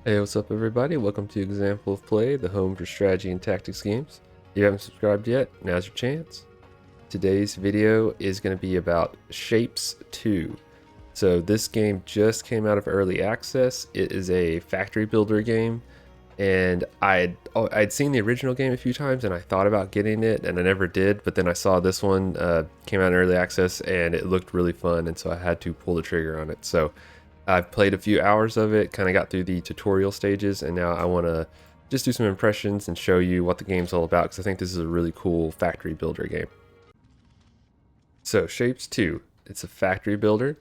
Hey, what's up, everybody? Welcome to Example of Play, the home for strategy and tactics games. If you haven't subscribed yet, now's your chance. Today's video is going to be about Shapez 2. So this game just came out of early access. It is a factory builder game, and I'd seen the original game a few times, and I thought about getting it, and I never did. But then I saw this one came out in early access, and it looked really fun, and so I had to pull the trigger on it. So I've played a few hours of it, kind of got through the tutorial stages, and now I want to just do some impressions and show you what the game's all about, because I think this is a really cool factory builder game. So Shapez 2, it's a factory builder.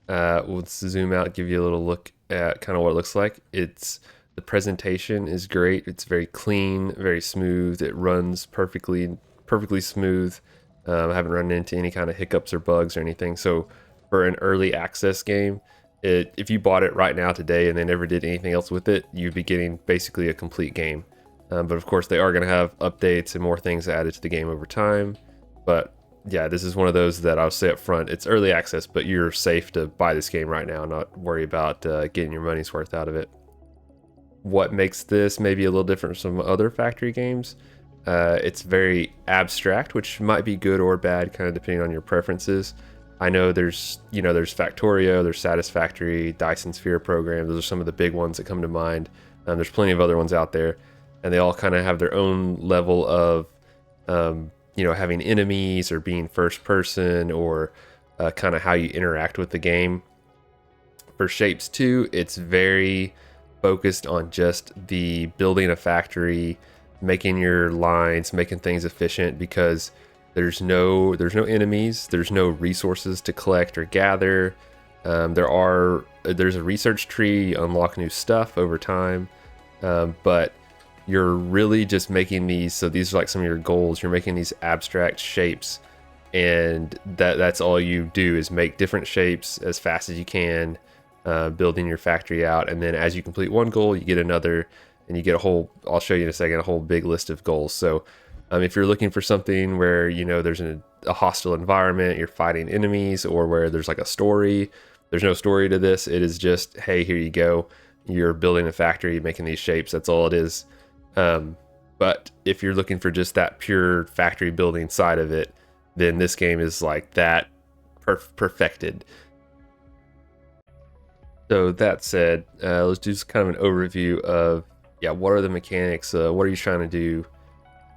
We'll zoom out, give you a little look at kind of what it looks like. The presentation is great. It's very clean, very smooth. It runs perfectly smooth. I haven't run into any kind of hiccups or bugs or anything. So for an early access game, if you bought it right now today and they never did anything else with it, you'd be getting basically a complete game. But of course, they are going to have updates and more things added to the game over time. But yeah, this is one of those that I'll say up front, it's early access, but you're safe to buy this game right now, not worry about getting your money's worth out of it. What makes this maybe a little different from other factory games? It's very abstract, which might be good or bad, kind of depending on your preferences. I know there's Factorio, there's Satisfactory, Dyson Sphere Program. Those are some of the big ones that come to mind. There's plenty of other ones out there, and they all kind of have their own level of, having enemies or being first person or kind of how you interact with the game. For Shapez 2, it's very focused on just the building a factory, making your lines, making things efficient, because there's no enemies, there's no resources to collect or gather. There's a research tree, you unlock new stuff over time, but you're really just making these. So these are like some of your goals. You're making these abstract shapes, and that's all you do is make different shapes as fast as you can, building your factory out. And then as you complete one goal, you get another, and you get a whole. I'll show you in a second, a whole big list of goals. So if you're looking for something where there's a hostile environment, you're fighting enemies, or where there's like a story, there's no story to this. It is just, hey, here you go. You're building a factory, making these shapes. That's all it is. But if you're looking for just that pure factory building side of it, then this game is like that perfected. So that said, let's do kind of an overview of, what are the mechanics? What are you trying to do?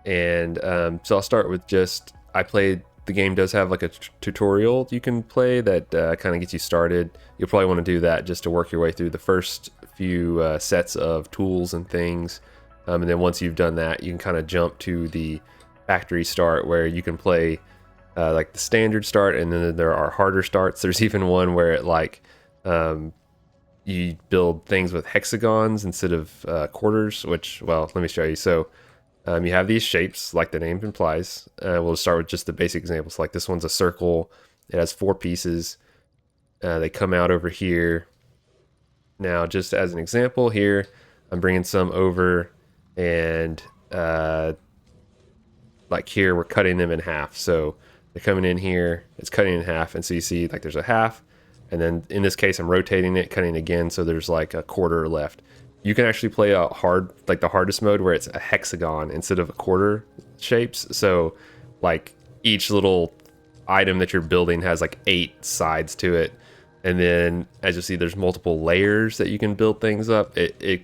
And so I'll start with the game does have like a tutorial you can play that kind of gets you started. You'll probably want to do that just to work your way through the first few sets of tools and things. And then once you've done that, you can kind of jump to the factory start, where you can play like the standard start, and then there are harder starts. There's even one where you build things with hexagons instead of quarters, which, well, let me show you. So you have these shapes, like the name implies. We'll start with just the basic examples. Like this one's a circle. It has 4 pieces. They come out over here. Now, just as an example here, I'm bringing some over, and like here, we're cutting them in half. So they're coming in here, it's cutting in half, and so you see like there's a half, and then in this case, I'm rotating it, cutting again, so there's like a quarter left. You can actually play the hardest mode, where it's a hexagon instead of a quarter shapes. So like each little item that you're building has like 8 sides to it. And then as you see, there's multiple layers that you can build things up. It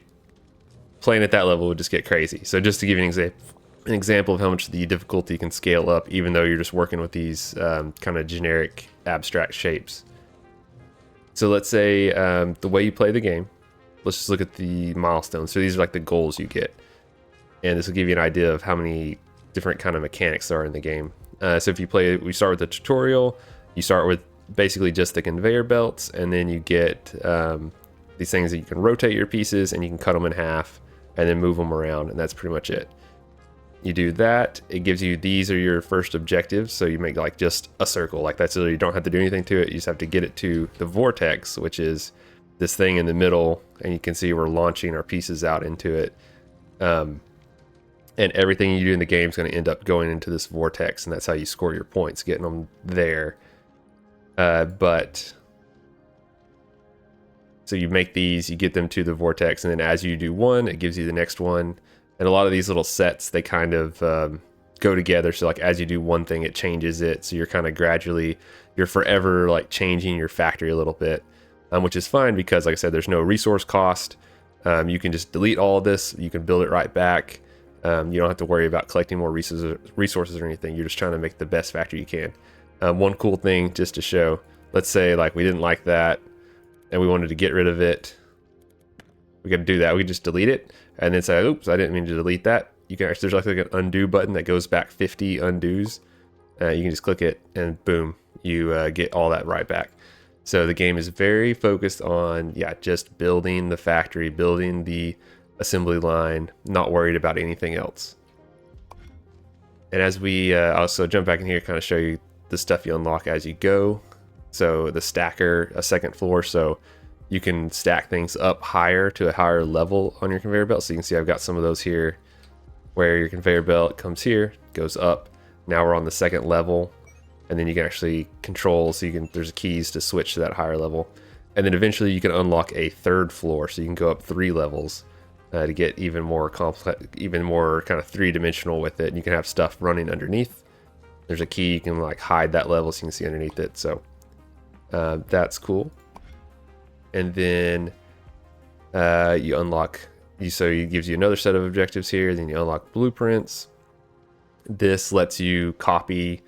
playing at that level would just get crazy. So just to give you an example of how much the difficulty can scale up, even though you're just working with these kind of generic abstract shapes. So let's say the way you play the game, let's just look at the milestones. So these are like the goals you get, and this will give you an idea of how many different kind of mechanics there are in the game. So if you play, we start with the tutorial. You start with basically just the conveyor belts, and then you get these things that you can rotate your pieces, and you can cut them in half and then move them around, and that's pretty much it. You do that, it gives you, these are your first objectives. So you make like just a circle, like that's it. You don't have to do anything to it. You just have to get it to the vortex, which is this thing in the middle, and you can see we're launching our pieces out into it. And everything you do in the game is going to end up going into this vortex, and that's how you score your points, getting them there. But So you make these, you get them to the vortex, and then as you do one, it gives you the next one. And a lot of these little sets, they kind of go together. So like as you do one thing, it changes it. So you're kind of gradually, you're forever like changing your factory a little bit, which is fine because like I said, there's no resource cost. You can just delete all of this. You can build it right back. You don't have to worry about collecting more resources or anything. You're just trying to make the best factory you can. One cool thing just to show, let's say like we didn't like that and we wanted to get rid of it. We could do that. We could just delete it and then say, oops, I didn't mean to delete that. You can actually, there's like an undo button that goes back 50 undos. You can just click it and boom, you get all that right back. So the game is very focused on, just building the factory, building the assembly line, not worried about anything else. And as we also jump back in here, kind of show you the stuff you unlock as you go. So the stacker, a second floor, so you can stack things up higher to a higher level on your conveyor belt. So you can see I've got some of those here where your conveyor belt comes here, goes up. Now we're on the second level, and then you can actually control, so you can, there's keys to switch to that higher level. And then eventually you can unlock a third floor, so you can go up 3 levels to get even more complex, even more kind of 3-dimensional with it. And you can have stuff running underneath. There's a key, you can like hide that level so you can see underneath it. So that's cool. And then you unlock, so it gives you another set of objectives here. Then you unlock blueprints. This lets you copy,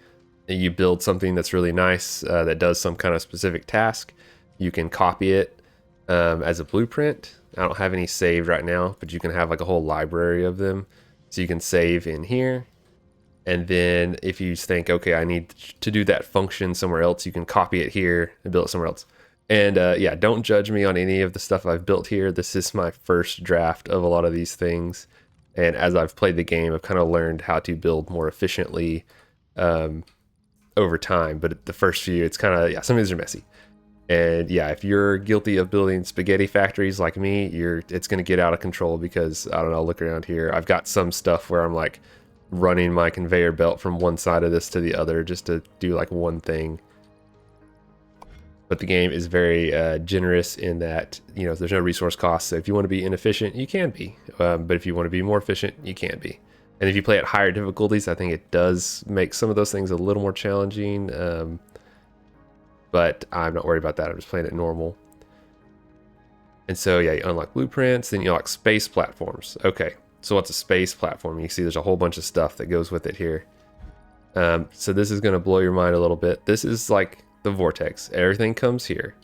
you build something that's really nice that does some kind of specific task. You can copy it as a blueprint. I don't have any saved right now, but you can have like a whole library of them. So you can save in here. And then if you think, okay, I need to do that function somewhere else, you can copy it here and build it somewhere else. And don't judge me on any of the stuff I've built here. This is my first draft of a lot of these things. And as I've played the game, I've kind of learned how to build more efficiently over time. But the first few, it's kind of, some of these are messy. And if you're guilty of building spaghetti factories like me, it's going to get out of control because, I don't know, look around here. I've got some stuff where I'm like running my conveyor belt from one side of this to the other just to do like one thing. But the game is very generous in that, there's no resource cost. So if you want to be inefficient, you can be. But if you want to be more efficient, you can be. And if you play at higher difficulties, I think it does make some of those things a little more challenging. But I'm not worried about that. I'm just playing it normal. And so, you unlock blueprints, then you unlock space platforms. Okay, so what's a space platform? You see there's a whole bunch of stuff that goes with it here. So this is going to blow your mind a little bit. This is like the vortex. Everything comes here.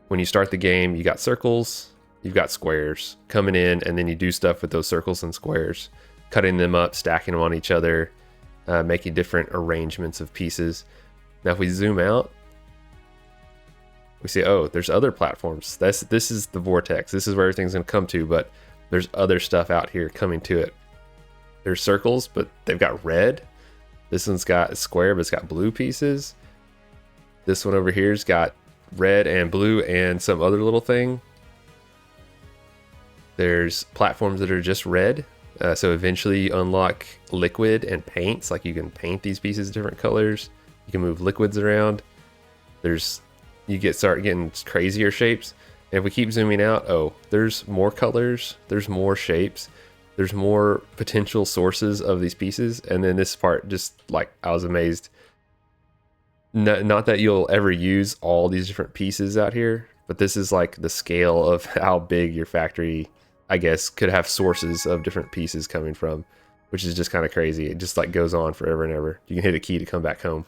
When you start the game, you got circles, you've got squares coming in, and then you do stuff with those circles and squares, cutting them up, stacking them on each other, making different arrangements of pieces. Now if we zoom out, we see, oh, there's other platforms. This is the vortex. This is where everything's going to come to, but there's other stuff out here coming to it. There's circles, but they've got red. This one's got a square, but it's got blue pieces. This one over here's got red and blue and some other little thing. There's platforms that are just red. So eventually you unlock liquid and paints. Like you can paint these pieces different colors. You can move liquids around. You start getting crazier shapes. And if we keep zooming out, oh, there's more colors, there's more shapes, there's more potential sources of these pieces. And then this part, just like, I was amazed. Not that you'll ever use all these different pieces out here, but this is like the scale of how big your factory, I guess, could have sources of different pieces coming from, which is just kind of crazy. It just like goes on forever and ever. You can hit a key to come back home.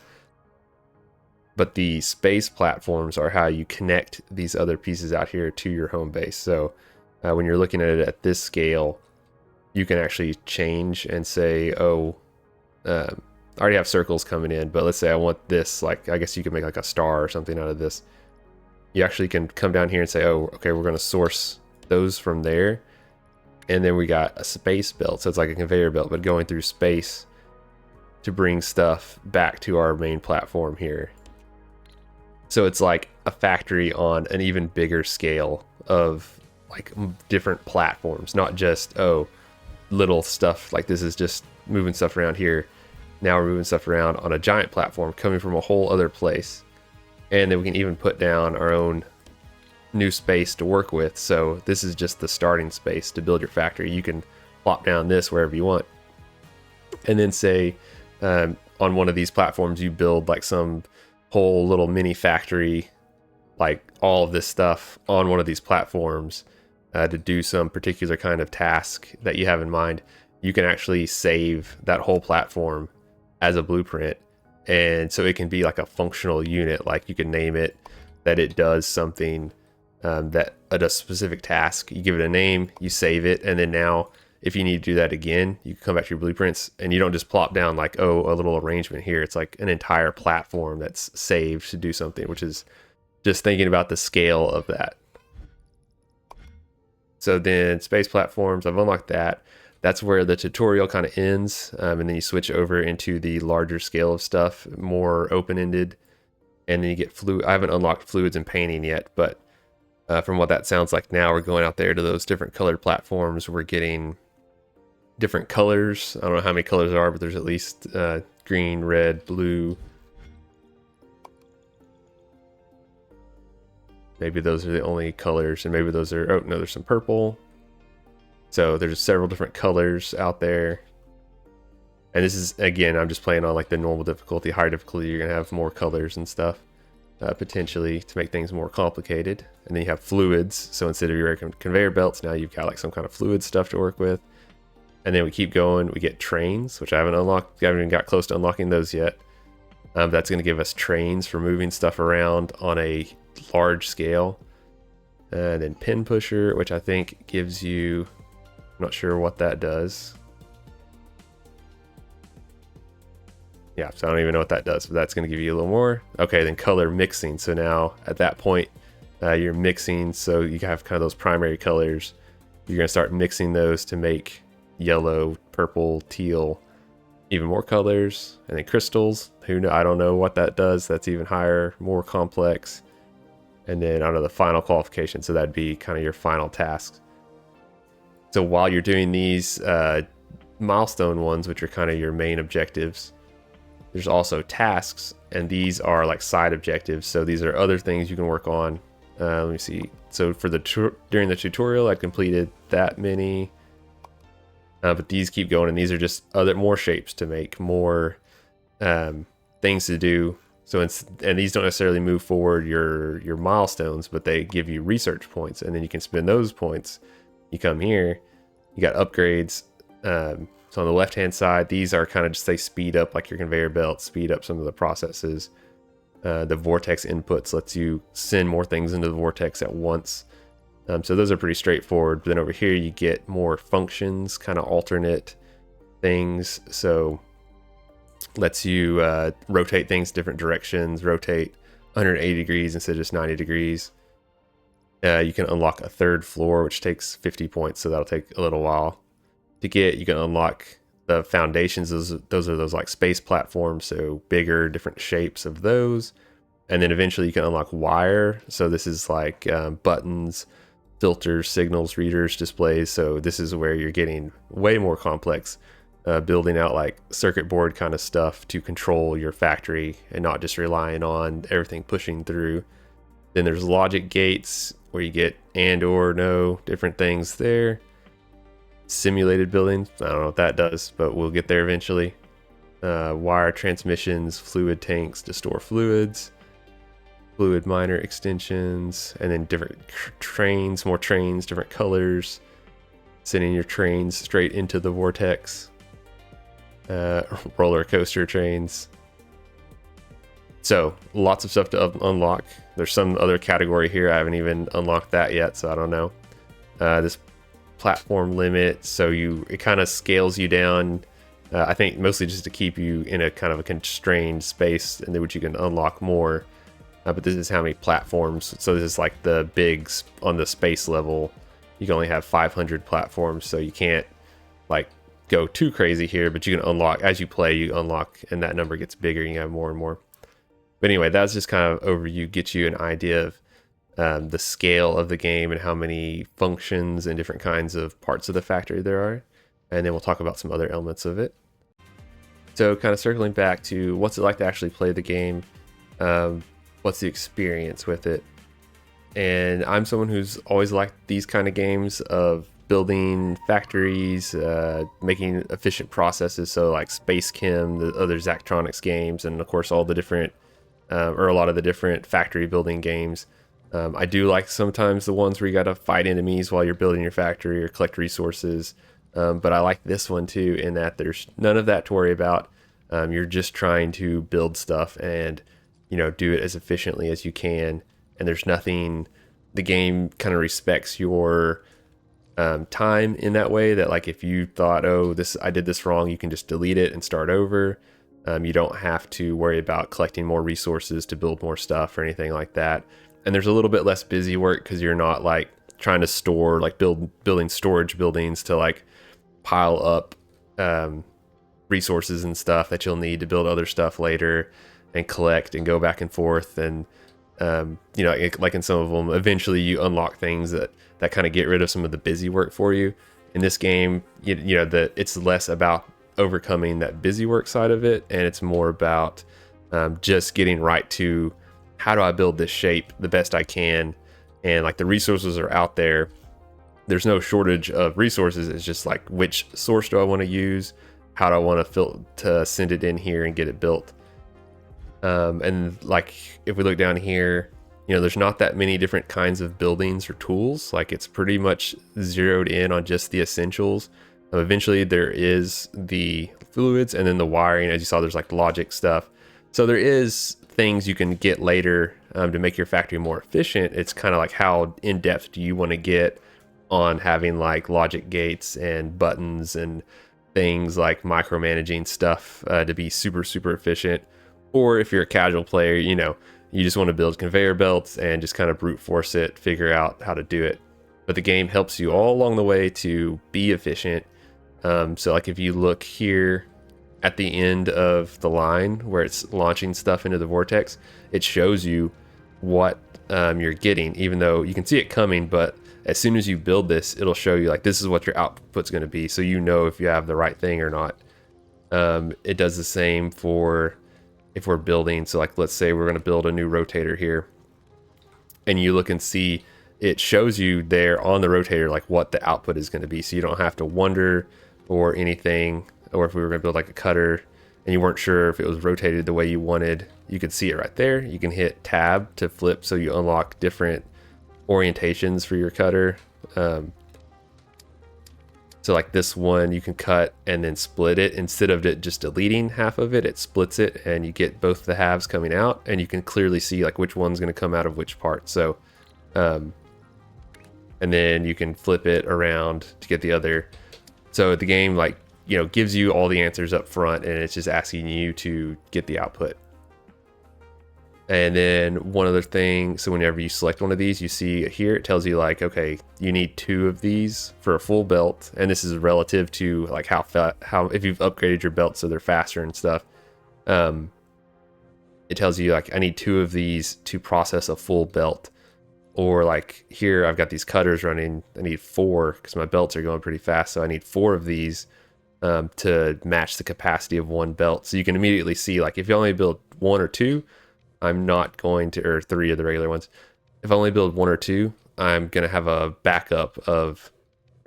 But the space platforms are how you connect these other pieces out here to your home base. So when you're looking at it at this scale, you can actually change and say, oh, I already have circles coming in, but let's say I want this, like, I guess you could make like a star or something out of this. You actually can come down here and say, oh, okay, we're going to source those from there. And then we got a space belt. So it's like a conveyor belt, but going through space to bring stuff back to our main platform here. So it's like a factory on an even bigger scale of like different platforms, not just, oh, little stuff like this is just moving stuff around here. Now we're moving stuff around on a giant platform coming from a whole other place. And then we can even put down our own new space to work with. So this is just the starting space to build your factory. You can plop down this wherever you want. And then say on one of these platforms, you build like some whole little mini factory, like all of this stuff on one of these platforms to do some particular kind of task that you have in mind. You can actually save that whole platform as a blueprint. And so it can be like a functional unit, like you can name it that it does something that a specific task. You give it a name, you save it, and then now if you need to do that again, you can come back to your blueprints and you don't just plop down like, oh, a little arrangement here. It's like an entire platform that's saved to do something, which is just thinking about the scale of that. So then space platforms, I've unlocked that. That's where the tutorial kind of ends. And then you switch over into the larger scale of stuff, more open-ended. And then you get fluid. I haven't unlocked fluids and painting yet, but from what that sounds like now, we're going out there to those different colored platforms. We're getting different colors. I don't know how many colors there are, but there's at least green, red, blue. Maybe those are the only colors, and maybe those are, oh no, there's some purple. So there's several different colors out there. And this is, again, I'm just playing on like the normal difficulty. Higher difficulty, you're gonna have more colors and stuff, potentially, to make things more complicated. And then you have fluids. So instead of your regular conveyor belts, now you've got like some kind of fluid stuff to work with. And then we keep going, we get trains, which I haven't unlocked. I haven't even got close to unlocking those yet. That's gonna give us trains for moving stuff around on a large scale. And then pin pusher, which I think gives you, I'm not sure what that does. Yeah, so I don't even know what that does, but that's going to give you a little more. Okay, then color mixing. So now at that point, you're mixing, so you have kind of those primary colors. You're going to start mixing those to make yellow, purple, teal, even more colors. And then crystals, I don't know what that does. That's even higher, more complex. And then I don't know, the final qualification. So that'd be kind of your final tasks. So while you're doing these milestone ones, which are kind of your main objectives, there's also tasks, and these are like side objectives. So these are other things you can work on. Let me see. So for during the tutorial, I completed that many, but these keep going, and these are just more shapes to make, more things to do. So and these don't necessarily move forward your milestones, but they give you research points, and then you can spend those points. You come here, you got upgrades. So on the left hand side, these are kind of just, they speed up like your conveyor belt, speed up some of the processes. The vortex inputs lets you send more things into the vortex at once. So those are pretty straightforward. But then over here you get more functions, kind of alternate things. So lets you rotate things different directions, rotate 180 degrees instead of just 90 degrees. You can unlock a third floor, which takes 50 points, so that'll take a little while to get. You can unlock the foundations. Those are those like space platforms, so bigger, different shapes of those. And then eventually you can unlock wire. So this is like buttons, filters, signals, readers, displays. So this is where you're getting way more complex, building out like circuit board kind of stuff to control your factory and not just relying on everything pushing through. Then there's logic gates where you get and or no, different things there. Simulated buildings, I don't know what that does, but we'll get there eventually. Wire transmissions, fluid tanks to store fluids, fluid miner extensions, and then different trains, more trains, different colors, sending your trains straight into the vortex. Roller coaster trains. So lots of stuff to unlock. There's some other category here, I haven't even unlocked that yet, so I don't know. This platform limit, so it kind of scales you down, I think mostly just to keep you in a kind of a constrained space, and then which you can unlock more. But this is how many platforms. So this is like the bigs on the space level. You can only have 500 platforms, so you can't like go too crazy here, but you can unlock as you play. You unlock, and that number gets bigger. You have more and more. But anyway, that's just kind of overview, gets you an idea of the scale of the game and how many functions and different kinds of parts of the factory there are. And then we'll talk about some other elements of it. So kind of circling back to what's it like to actually play the game, what's the experience with it. And I'm someone who's always liked these kind of games of building factories, making efficient processes. So like Space Chem, the other Zachtronics games, and of course all the different, or a lot of the different factory building games. I do like sometimes the ones where you got to fight enemies while you're building your factory or collect resources. But I like this one too, in that there's none of that to worry about. You're just trying to build stuff and, do it as efficiently as you can. And there's nothing, the game kind of respects your time in that way, that like if you thought, oh, I did this wrong, you can just delete it and start over. You don't have to worry about collecting more resources to build more stuff or anything like that. And there's a little bit less busy work because you're not like trying to store, like building storage buildings to like pile up resources and stuff that you'll need to build other stuff later and collect and go back and forth. And like in some of them, eventually you unlock things that kind of get rid of some of the busy work for you. In this game, it's less about overcoming that busy work side of it, and it's more about just getting right to how do I build this shape the best I can. And like the resources are out there, there's no shortage of resources. It's just like, which source do I want to use? How do I want to send it in here and get it built? And like if we look down here, there's not that many different kinds of buildings or tools. Like it's pretty much zeroed in on just the essentials. Eventually there is the fluids and then the wiring. As you saw, there's like logic stuff. So there is things you can get later to make your factory more efficient. It's kind of like, how in depth do you want to get on having like logic gates and buttons and things like micromanaging stuff to be super, super efficient. Or if you're a casual player, you just want to build conveyor belts and just kind of brute force it, figure out how to do it. But the game helps you all along the way to be efficient. So like if you look here at the end of the line where it's launching stuff into the vortex, it shows you what you're getting, even though you can see it coming. But as soon as you build this, it'll show you like, this is what your output's going to be. So if you have the right thing or not. It does the same for if we're building. So like, let's say we're going to build a new rotator here, and you look and see, it shows you there on the rotator like what the output is going to be. So you don't have to wonder or anything. Or if we were going to build like a cutter and you weren't sure if it was rotated the way you wanted, you could see it right there. You can hit tab to flip, so you unlock different orientations for your cutter. So like this one, you can cut and then split it. Instead of it just deleting half of it, it splits it and you get both the halves coming out, and you can clearly see like which one's going to come out of which part. So and then you can flip it around to get the other. So the game like, gives you all the answers up front, and it's just asking you to get the output. And then one other thing, so whenever you select one of these, you see here it tells you like, okay, you need 2 of these for a full belt, and this is relative to like how if you've upgraded your belt so they're faster and stuff. It tells you like, I need 2 of these to process a full belt. Or like here, I've got these cutters running, I need 4 because my belts are going pretty fast, so I need 4 of these to match the capacity of one belt. So you can immediately see like, if you only build 1 or 2, I'm not going to, or 3 of the regular ones. If I only build 1 or 2, I'm going to have a backup of,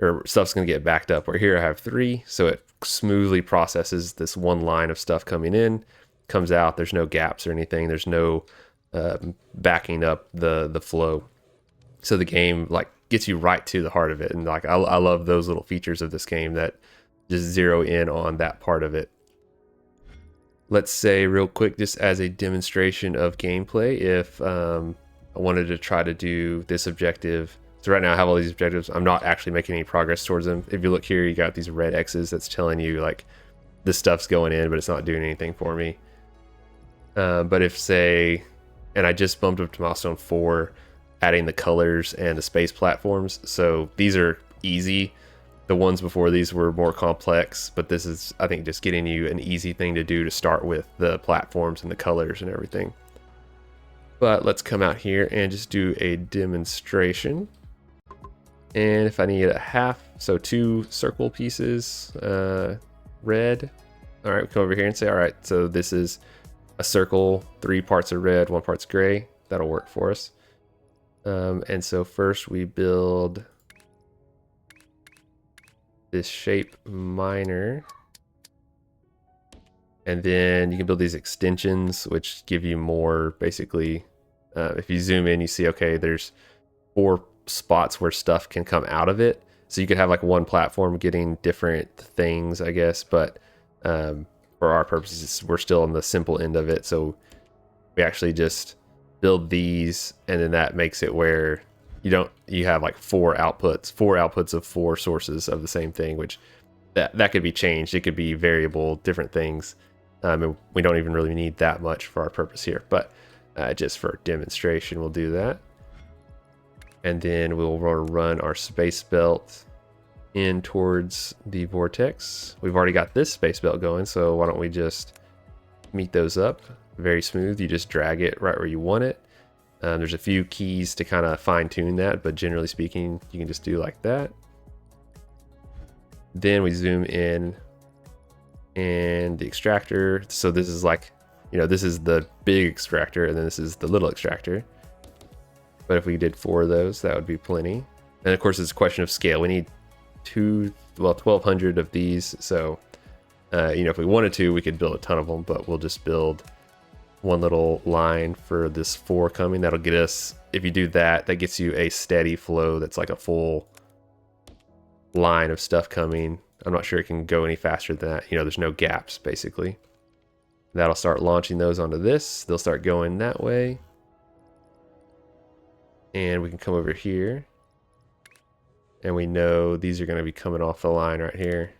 or stuff's going to get backed up. Where here I have 3, so it smoothly processes this one line of stuff coming in, comes out. There's no gaps or anything. There's no backing up the flow. So the game like gets you right to the heart of it. And like, I love those little features of this game that just zero in on that part of it. Let's say real quick, just as a demonstration of gameplay, if I wanted to try to do this objective. So right now I have all these objectives. I'm not actually making any progress towards them. If you look here, you got these red X's that's telling you like this stuff's going in, but it's not doing anything for me. But if say, and I just bumped up to milestone 4, adding the colors and the space platforms. So these are easy. The ones before these were more complex, but this is, I think, just getting you an easy thing to do to start with the platforms and the colors and everything. But let's come out here and just do a demonstration. And if I need a half, so 2 circle pieces, red. All right, we come over here and say, all right, so this is a circle, 3 parts are red, 1 part's gray. That'll work for us. And so first we build this shape miner. And then you can build these extensions, which give you more, basically, if you zoom in, you see, okay, there's 4 spots where stuff can come out of it. So you could have like one platform getting different things, I guess, but for our purposes, we're still on the simple end of it. So we actually just build these, and then that makes it where you have like 4 outputs of 4 sources of the same thing, which that could be changed. It could be variable, different things. And we don't even really need that much for our purpose here, but just for demonstration, we'll do that. And then we'll run our space belt in towards the vortex. We've already got this space belt going, so why don't we just meet those up? Very smooth. You just drag it right where you want it. There's a few keys to kind of fine tune that, but generally speaking, you can just do like that. Then we zoom in, and the extractor. So this is like, this is the big extractor, and then this is the little extractor. But if we did 4 of those, that would be plenty. And of course, it's a question of scale. We need 1,200 of these. So, if we wanted to, we could build a ton of them, but we'll just build one little line for this 4 coming. That'll get us, if you do that, that gets you a steady flow. That's like a full line of stuff coming. I'm not sure it can go any faster than that. There's no gaps, basically. That'll start launching those onto this. They'll start going that way. And we can come over here. And we know these are going to be coming off the line right here.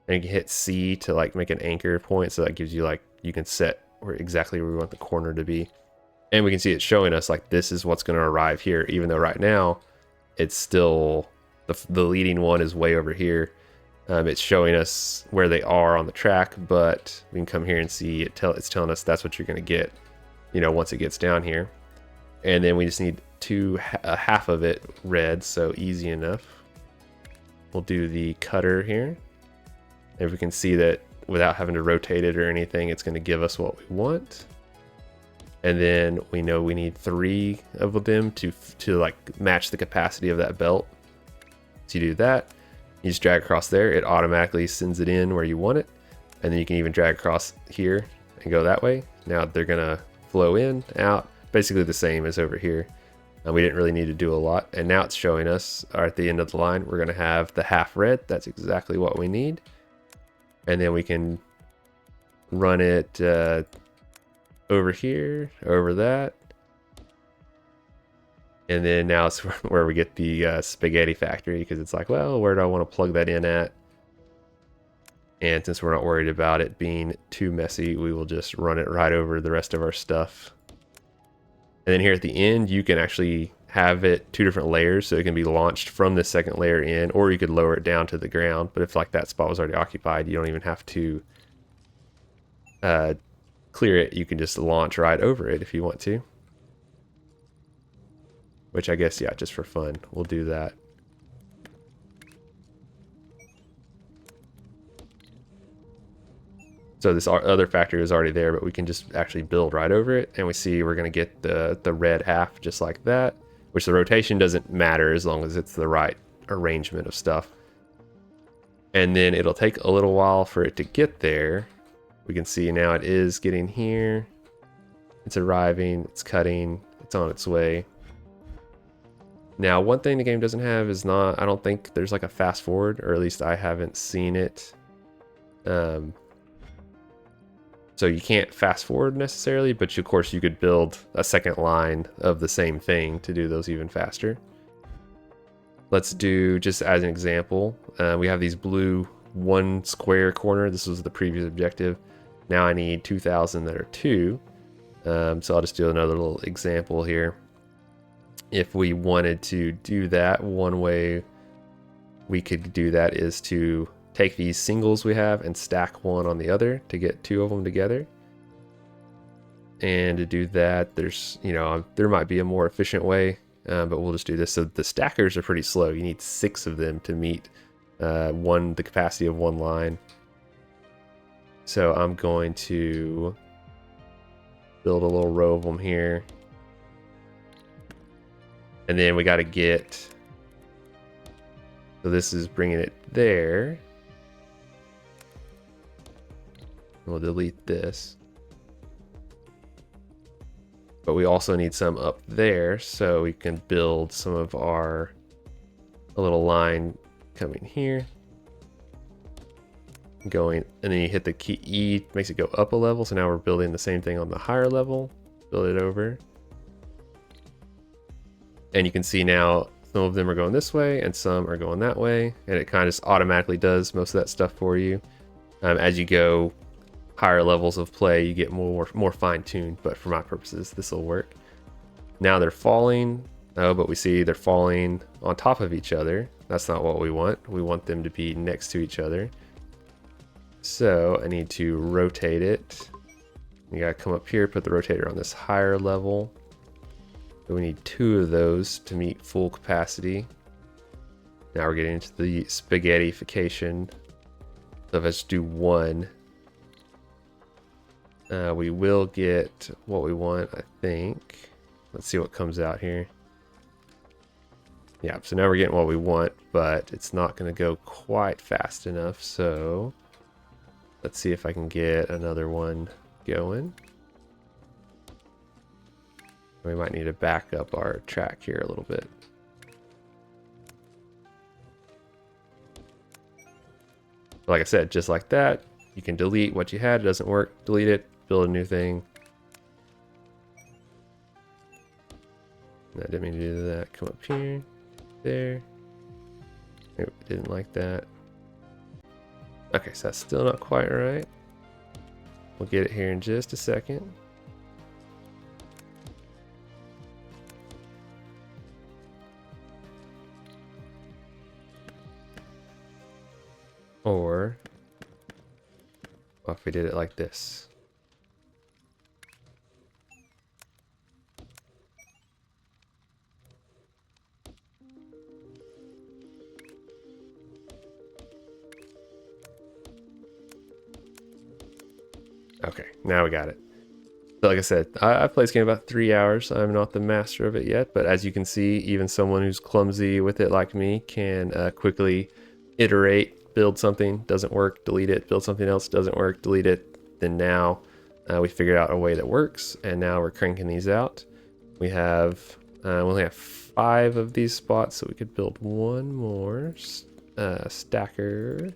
And you can hit C to like make an anchor point. So that gives you like, you can set exactly where we want the corner to be. And we can see it showing us like this is what's going to arrive here. Even though right now it's still, the leading one is way over here. It's showing us where they are on the track, but we can come here and see it's telling us that's what you're going to get, once it gets down here. And then we just need half of it red, so easy enough. We'll do the cutter here. And we can see that without having to rotate it or anything, it's going to give us what we want. And then we know we need 3 of them to like match the capacity of that belt. So you do that, you just drag across there, it automatically sends it in where you want it. And then you can even drag across here and go that way. Now they're gonna flow in, out, basically the same as over here. And we didn't really need to do a lot. And now it's showing us at the end of the line, we're gonna have the half red. That's exactly what we need. And then we can run it over here, over that. And then now it's where we get the spaghetti factory, because it's like, well, where do I want to plug that in at? And since we're not worried about it being too messy, we will just run it right over the rest of our stuff. And then here at the end, you can actually have it 2 different layers, so it can be launched from the second layer in, or you could lower it down to the ground. But if like that spot was already occupied, you don't even have to clear it. You can just launch right over it if you want to. Which I guess, yeah, just for fun, we'll do that. So this other factory is already there, but we can just actually build right over it. And we see we're going to get the red half just like that, which the rotation doesn't matter as long as it's the right arrangement of stuff. And then it'll take a little while for it to get there. We can see now it is getting here. It's arriving, it's cutting, it's on its way. Now, one thing the game doesn't have is I don't think there's like a fast forward, or at least I haven't seen it. So you can't fast forward necessarily, but of course you could build a second line of the same thing to do those even faster. Let's do, just as an example, we have these blue 1 square corner. This was the previous objective. Now I need 2,000 that are 2. So I'll just do another little example here. If we wanted to do that, one way we could do that is to take these singles we have and stack one on the other to get 2 of them together. And to do that, there's, there might be a more efficient way, but we'll just do this. So the stackers are pretty slow. You need 6 of them to meet the capacity of 1 line. So I'm going to build a little row of them here. And then we got to get, so this is bringing it there. We'll delete this. But we also need some up there so we can build some of our, a little line coming here. Going, and then you hit the key E, makes it go up a level. So now we're building the same thing on the higher level. Build it over. And you can see now some of them are going this way and some are going that way. And it kind of just automatically does most of that stuff for you. As you go higher levels of play, you get more fine-tuned, but for my purposes this will work. Now they're falling, but we see they're falling on top of each other. That's not what we want. We want them to be next to each other. So I need to rotate it. You gotta come up here, put the rotator on this higher level. So we need 2 of those to meet full capacity. Now we're getting into the spaghettification. So if I just do 1, we will get what we want, I think. Let's see what comes out here. Yeah, so now we're getting what we want, but it's not going to go quite fast enough. So let's see if I can get another one going. We might need to back up our track here a little bit. Like I said, just like that, you can delete what you had. It doesn't work, delete it, build a new thing. I didn't mean to do that. Come up here, there. Maybe we didn't like that. Okay, so that's still not quite right. We'll get it here in just a second. Or what if we did it like this? Okay, now we got it. So like I said, I've played this game about 3 hours. I'm not the master of it yet, but as you can see, even someone who's clumsy with it like me can quickly iterate, build something, doesn't work, delete it, build something else, doesn't work, delete it. Then now we figured out a way that works, and now we're cranking these out. We have, we only have 5 of these spots, so we could build one more stacker.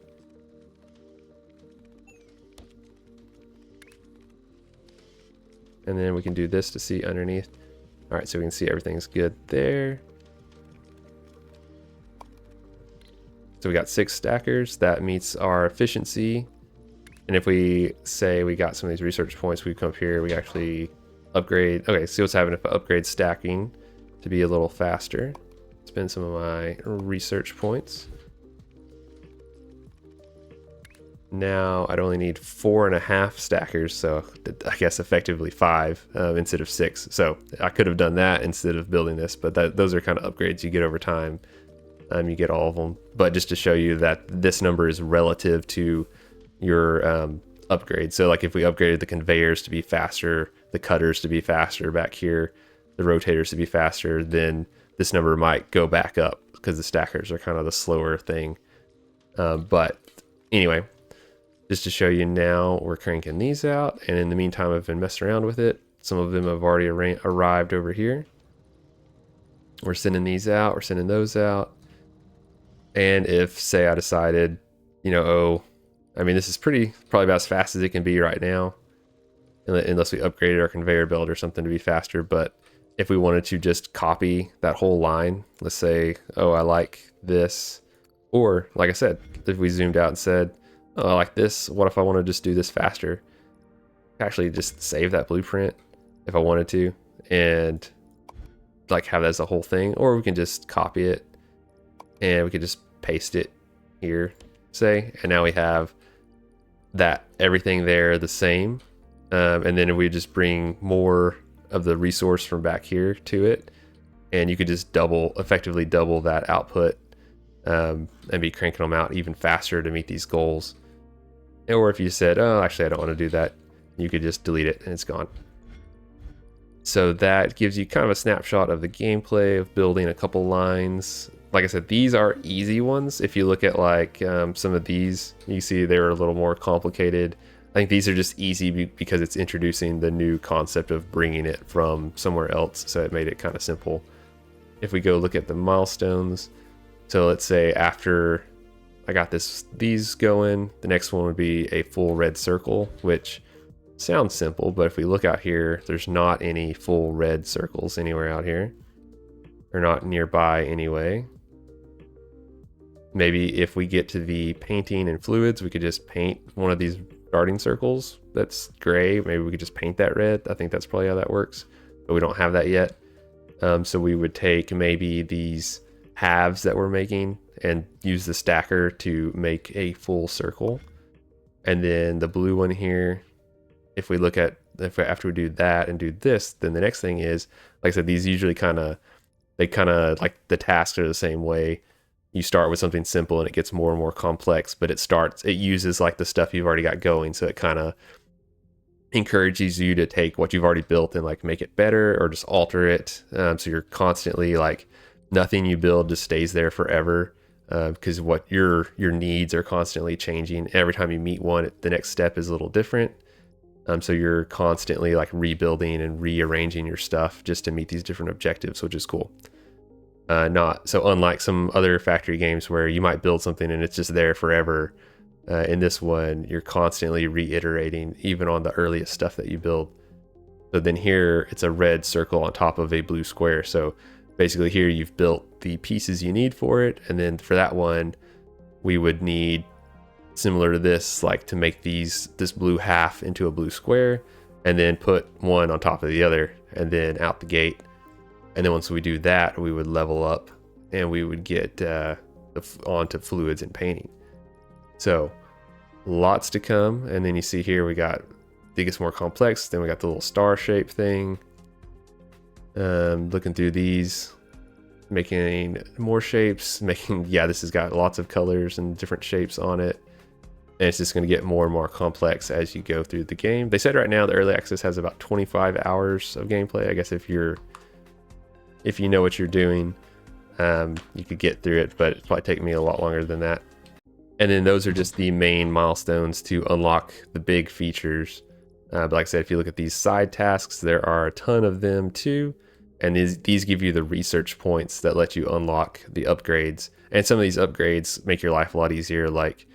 And then we can do this to see underneath. All right, so we can see everything's good there. So we got 6 stackers. That meets our efficiency. And if we say we got some of these research points, we come up here, we actually upgrade. Okay, see what's happening if I upgrade stacking to be a little faster. Spend some of my research points. Now I'd only need 4.5 stackers, so I guess effectively 5 instead of 6. So I could have done that instead of building this, but those are kind of upgrades you get over time. You get all of them, but just to show you that this number is relative to your upgrade. So like if we upgraded the conveyors to be faster, the cutters to be faster back here, the rotators to be faster, then this number might go back up because the stackers are kind of the slower thing. But anyway, just to show you now, we're cranking these out, and in the meantime I've been messing around with it. Some of them have already arrived over here. We're sending these out, we're sending those out. And if, say, I decided, you know, oh, I mean, this is probably about as fast as it can be right now, unless we upgraded our conveyor belt or something to be faster. But if we wanted to just copy that whole line, let's say, oh, I like this. Or, like I said, if we zoomed out and said, oh, I like this, what if I want to just do this faster? Actually just save that blueprint if I wanted to, and like have that as a whole thing. Or we can just copy it, and we could just paste it here, say, and now we have that everything there the same. And then we just bring more of the resource from back here to it, and you could just effectively double that output, and be cranking them out even faster to meet these goals. Or if you said, oh, actually I don't want to do that, you could just delete it and it's gone. So that gives you kind of a snapshot of the gameplay of building a couple lines. Like I said, these are easy ones. If you look at like some of these, you see they're a little more complicated. I think these are just easy because it's introducing the new concept of bringing it from somewhere else. So it made it kind of simple. If we go look at the milestones, so let's say after I got these going, the next one would be a full red circle, which sounds simple, but if we look out here, there's not any full red circles anywhere out here. They're not nearby anyway. Maybe if we get to the painting and fluids, we could just paint one of these starting circles that's gray. Maybe we could just paint that red. I think that's probably how that works, but we don't have that yet. So we would take maybe these halves that we're making and use the stacker to make a full circle. And then the blue one here, if we look at, after we do that and do this, then the next thing is, like I said, these usually they kind of like the tasks are the same way. You start with something simple and it gets more and more complex, but it uses like the stuff you've already got going. So it kind of encourages you to take what you've already built and like make it better or just alter it. So you're constantly like, nothing you build just stays there forever, because what your needs are constantly changing. Every time you meet one, the next step is a little different. So you're constantly like rebuilding and rearranging your stuff just to meet these different objectives, which is cool. Not so unlike some other factory games where you might build something and it's just there forever. In this one, you're constantly reiterating even on the earliest stuff that you build. So then here it's a red circle on top of a blue square. So basically here you've built the pieces you need for it. And then for that one, we would need, similar to this, like to make this blue half into a blue square and then put one on top of the other and then out the gate. And then once we do that, we would level up and we would get onto fluids and painting. So lots to come. And then you see here we got, it gets more complex. Then we got the little star shape thing. Looking through these, making more shapes, this has got lots of colors and different shapes on it. And it's just going to get more and more complex as you go through the game. They said right now the early access has about 25 hours of gameplay. I guess if you know what you're doing, you could get through it, but it'd probably take me a lot longer than that. And then those are just the main milestones to unlock the big features. But like I said, if you look at these side tasks, there are a ton of them too. And these give you the research points that let you unlock the upgrades. And some of these upgrades make your life a lot easier, like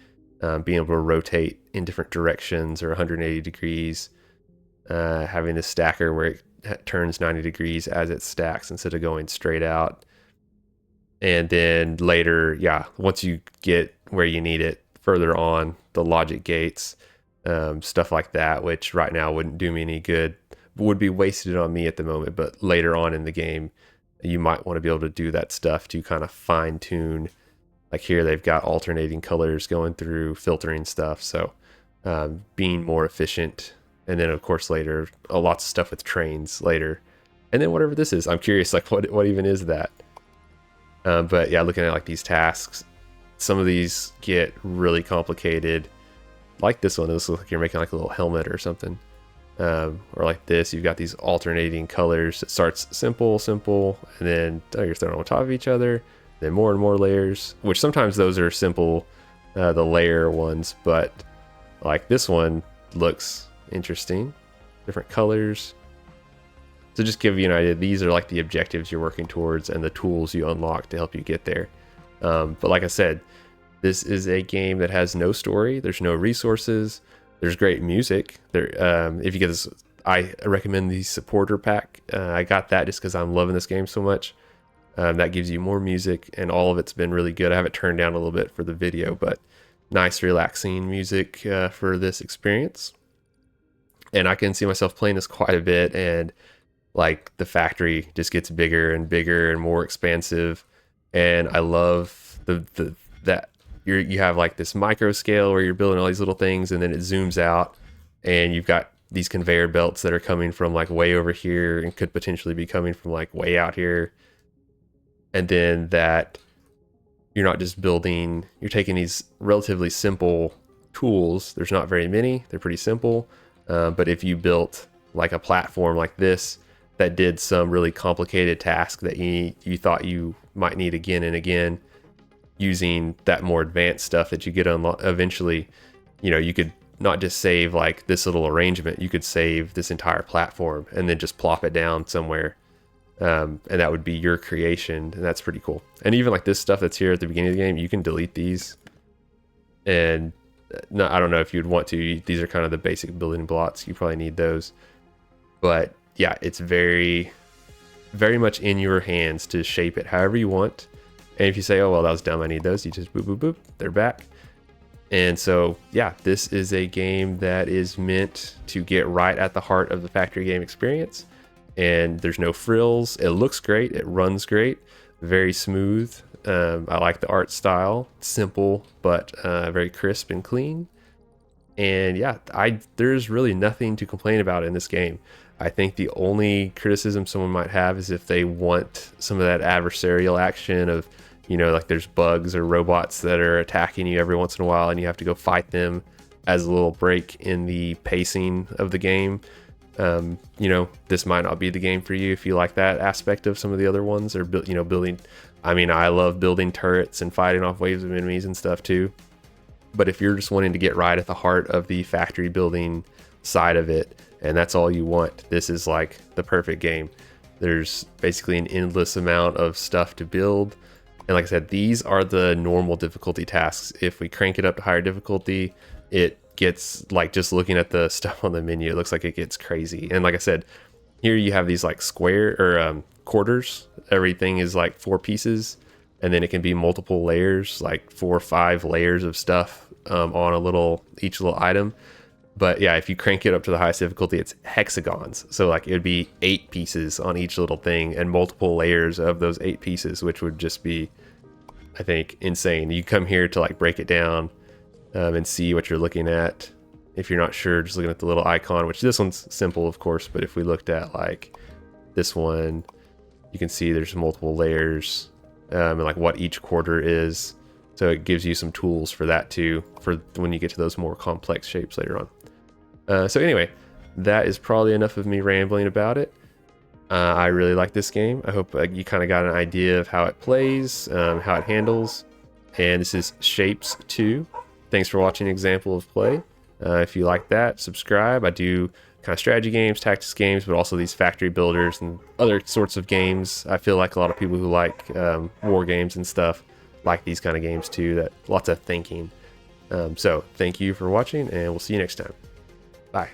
being able to rotate in different directions or 180 degrees, having this stacker where it turns 90 degrees as it stacks instead of going straight out. And then later, once you get where you need it, further on, the logic gates, stuff like that, which right now wouldn't do me any good, would be wasted on me at the moment, but later on in the game, you might want to be able to do that stuff to kind of fine tune. Like here, they've got alternating colors going through, filtering stuff. So being more efficient. And then of course later, lots of stuff with trains later. And then whatever this is, I'm curious, like what even is that? But yeah, looking at like these tasks, some of these get really complicated. Like this one, this looks like you're making like a little helmet or something. Or like this, you've got these alternating colors. It starts simple, and then you're throwing on top of each other. Then more and more layers, which sometimes those are simple, the layer ones, but like this one looks interesting. Different colors. So just give you an idea, these are like the objectives you're working towards and the tools you unlock to help you get there. But like I said, this is a game that has no story. There's no resources. There's great music. If you get this, I recommend the supporter pack. I got that just because I'm loving this game so much. That gives you more music, and all of it's been really good. I have it turned down a little bit for the video, but nice, relaxing music for this experience. And I can see myself playing this quite a bit, and like the factory just gets bigger and bigger and more expansive. And I love that you have like this micro scale where you're building all these little things, and then it zooms out, and you've got these conveyor belts that are coming from like way over here and could potentially be coming from like way out here. And then that you're not just building, you're taking these relatively simple tools. There's not very many, they're pretty simple. But if you built like a platform like this, that did some really complicated task that you thought you might need again and again, using that more advanced stuff that you get eventually. You know, you could not just save like this little arrangement, you could save this entire platform and then just plop it down somewhere. And that would be your creation, and that's pretty cool. And even like this stuff that's here at the beginning of the game, you can delete these. And no, I don't know if you'd want to. These are kind of the basic building blocks. You probably need those. But yeah, it's very, very much in your hands to shape it however you want. And if you say, oh, well, that was dumb, I need those, you just boop, boop, boop, they're back. And so, yeah, this is a game that is meant to get right at the heart of the factory game experience. And there's no frills. It looks great. It runs great. Very smooth. I like the art style. Simple, but very crisp and clean. And yeah, there's really nothing to complain about in this game. I think the only criticism someone might have is if they want some of that adversarial action of, you know, like there's bugs or robots that are attacking you every once in a while and you have to go fight them as a little break in the pacing of the game. You know, this might not be the game for you if you like that aspect of some of the other ones, or building. I mean, I love building turrets and fighting off waves of enemies and stuff too. But if you're just wanting to get right at the heart of the factory building side of it, and that's all you want, this is like the perfect game. There's basically an endless amount of stuff to build. And like I said, these are the normal difficulty tasks. If we crank it up to higher difficulty, it gets, like, just looking at the stuff on the menu, it looks like it gets crazy. And like I said, here you have these like square or quarters. Everything is like 4 pieces, and then it can be multiple layers, like 4 or 5 layers of stuff on each little item. But yeah, if you crank it up to the highest difficulty, it's hexagons. So like it would be 8 pieces on each little thing and multiple layers of those 8 pieces, which would just be, I think, insane. You come here to like break it down and see what you're looking at. If you're not sure, just looking at the little icon, which this one's simple, of course, but if we looked at like this one, you can see there's multiple layers and like what each quarter is. So it gives you some tools for that too, for when you get to those more complex shapes later on. So anyway, that is probably enough of me rambling about it. I really like this game. I hope you kind of got an idea of how it plays, how it handles. And this is Shapez 2. Thanks for watching Example of Play. If you like that, subscribe. I do kind of strategy games, tactics games, but also these factory builders and other sorts of games. I feel like a lot of people who like war games and stuff like these kind of games too, that lots of thinking. So thank you for watching, and we'll see you next time. Bye.